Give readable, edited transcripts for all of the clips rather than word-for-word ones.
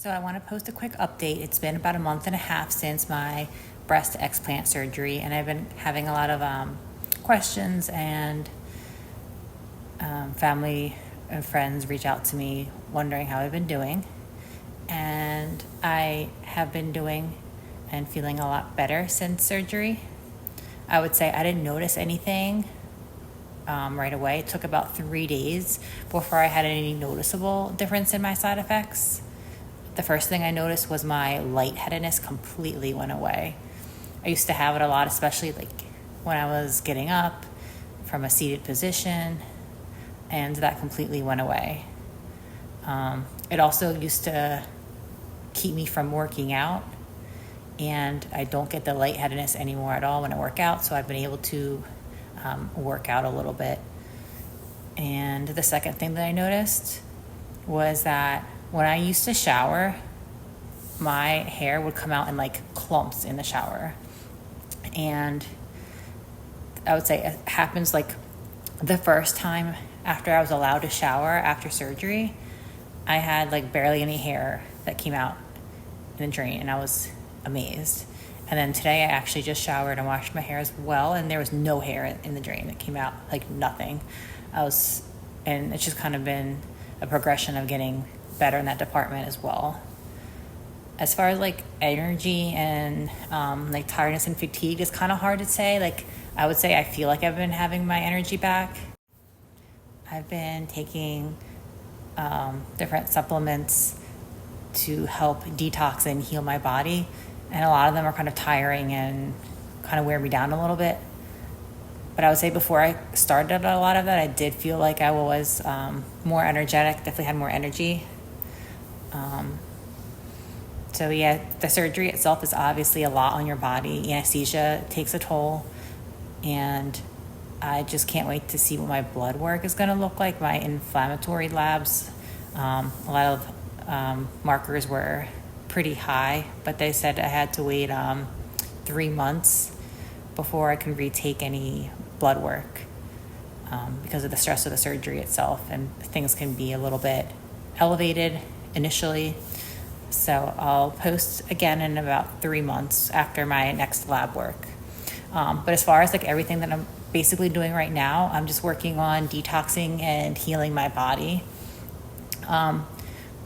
So I want to post a quick update. It's been about a month and a half since my breast explant surgery, and I've been having a lot of questions, and family and friends reach out to me wondering how I've been doing. And I have been doing and feeling a lot better since surgery. I would say I didn't notice anything right away. It took about 3 days before I had any noticeable difference in my side effects. The first thing I noticed was my lightheadedness completely went away. I used to have it a lot, especially like when I was getting up from a seated position, and that completely went away. It also used to keep me from working out, and I don't get the lightheadedness anymore at all when I work out, so I've been able to work out a little bit. And the second thing that I noticed was that when I used to shower, my hair would come out in like clumps in the shower. And I would say it happens like the first time after I was allowed to shower after surgery, I had like barely any hair that came out in the drain, and I was amazed. And then today I actually just showered and washed my hair as well, and there was no hair in the drain. It came out like nothing. And it's just kind of been a progression of getting better in that department as well. As far as like energy and like tiredness and fatigue, it's kind of hard to say. Like I would say I feel like I've been having my energy back. I've been taking different supplements to help detox and heal my body, and a lot of them are kind of tiring and kind of wear me down a little bit. But I would say before I started a lot of that, I did feel like I was more energetic, definitely had more energy. So yeah, the surgery itself is obviously a lot on your body. Anesthesia takes a toll, and I just can't wait to see what my blood work is going to look like. My inflammatory labs, a lot of markers were pretty high, but they said I had to wait 3 months before I could retake any blood work because of the stress of the surgery itself, and things can be a little bit elevated initially. So I'll post again in about 3 months after my next lab work. But as far as like everything that I'm basically doing right now, I'm just working on detoxing and healing my body.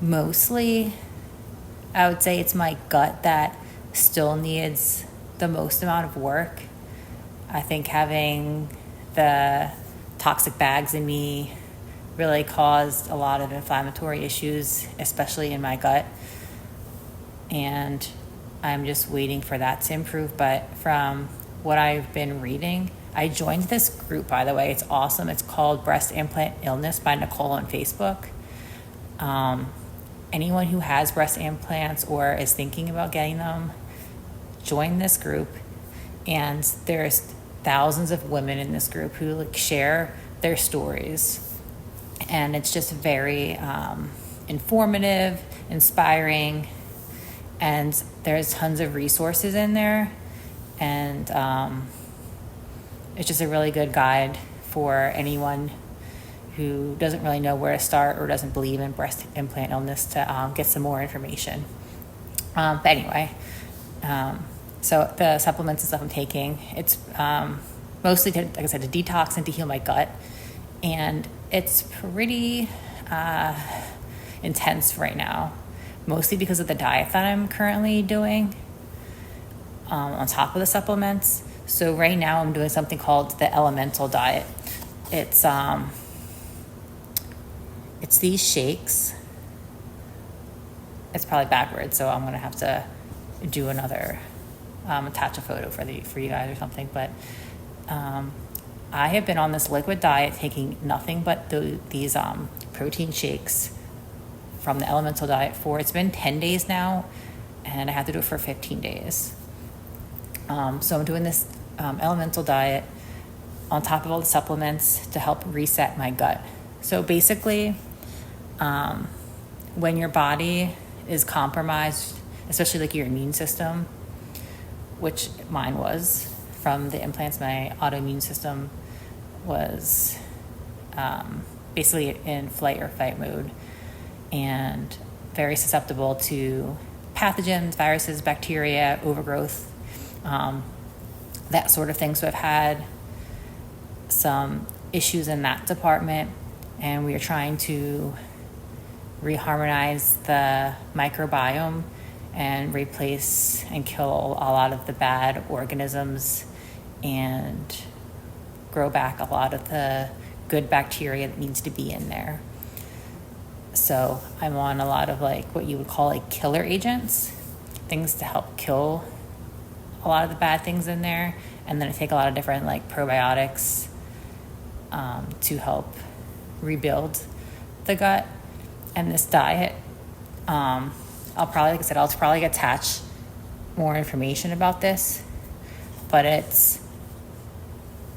Mostly, I would say it's my gut that still needs the most amount of work. I think having the toxic bags in me really caused a lot of inflammatory issues, especially in my gut. And I'm just waiting for that to improve. But from what I've been reading, I joined this group, by the way. It's awesome. It's called Breast Implant Illness by Nicole on Facebook. Anyone who has breast implants or is thinking about getting them, join this group. And there's thousands of women in this group who like share their stories. And it's just very informative, inspiring, and there's tons of resources in there. And it's just a really good guide for anyone who doesn't really know where to start or doesn't believe in breast implant illness to get some more information. But anyway, so the supplements and stuff I'm taking, it's mostly, like I said, to detox and to heal my gut. And it's pretty intense right now, mostly because of the diet that I'm currently doing on top of the supplements. So right now I'm doing something called the elemental diet. It's these shakes. It's probably backwards, so I'm gonna have to do another attach a photo for you guys or something. But I have been on this liquid diet, taking nothing but these protein shakes from the elemental diet it's been 10 days now, and I have to do it for 15 days. So I'm doing this elemental diet on top of all the supplements to help reset my gut. So basically, when your body is compromised, especially like your immune system, which mine was from the implants, my autoimmune system was basically in flight or fight mode. And very susceptible to pathogens, viruses, bacteria, overgrowth, that sort of thing. So I've had some issues in that department, and we are trying to reharmonize the microbiome and replace and kill a lot of the bad organisms and grow back a lot of the good bacteria that needs to be in there. So I'm on a lot of like what you would call like killer agents, things to help kill a lot of the bad things in there. And then I take a lot of different like probiotics to help rebuild the gut. And this diet, I'll probably attach more information about this, but it's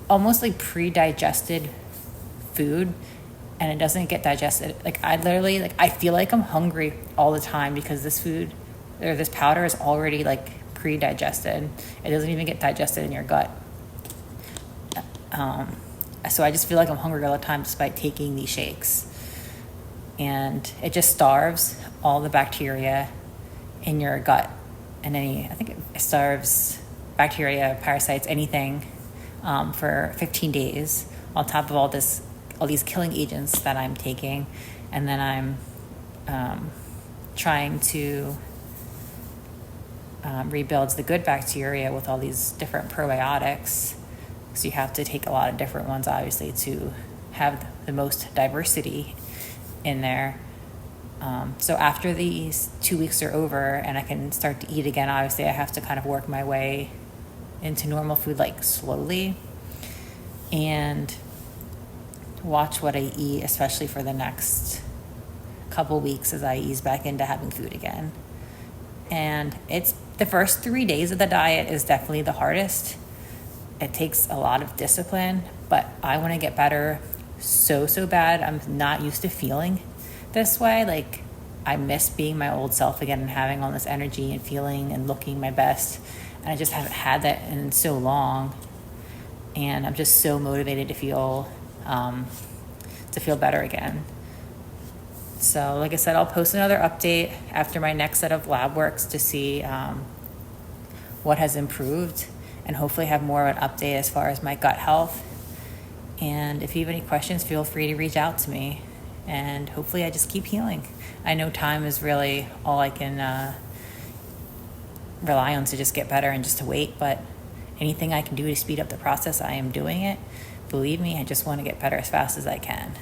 almost like pre-digested food, and it doesn't get digested. Like I feel like I'm hungry all the time because this food or this powder is already like pre-digested. It doesn't even get digested in your gut. So I just feel like I'm hungry all the time despite taking these shakes. And it just starves all the bacteria in your gut. And I think it starves bacteria, parasites, anything for 15 days on top of all these killing agents that I'm taking. And then I'm trying to rebuild the good bacteria with all these different probiotics. So you have to take a lot of different ones, obviously, to have the most diversity in there. So after these 2 weeks are over and I can start to eat again, obviously I have to kind of work my way into normal food, like slowly, and watch what I eat, especially for the next couple weeks as I ease back into having food again. And it's the first 3 days of the diet is definitely the hardest. It takes a lot of discipline, but I want to get better so bad. I'm not used to feeling this way. Like, I miss being my old self again and having all this energy and feeling and looking my best. And I just haven't had that in so long. And I'm just so motivated to feel better again. So like I said, I'll post another update after my next set of lab works to see what has improved, and hopefully have more of an update as far as my gut health. And if you have any questions, feel free to reach out to me. And hopefully I just keep healing. I know time is really all I can rely on to just get better and just to wait. But anything I can do to speed up the process, I am doing it. Believe me, I just want to get better as fast as I can.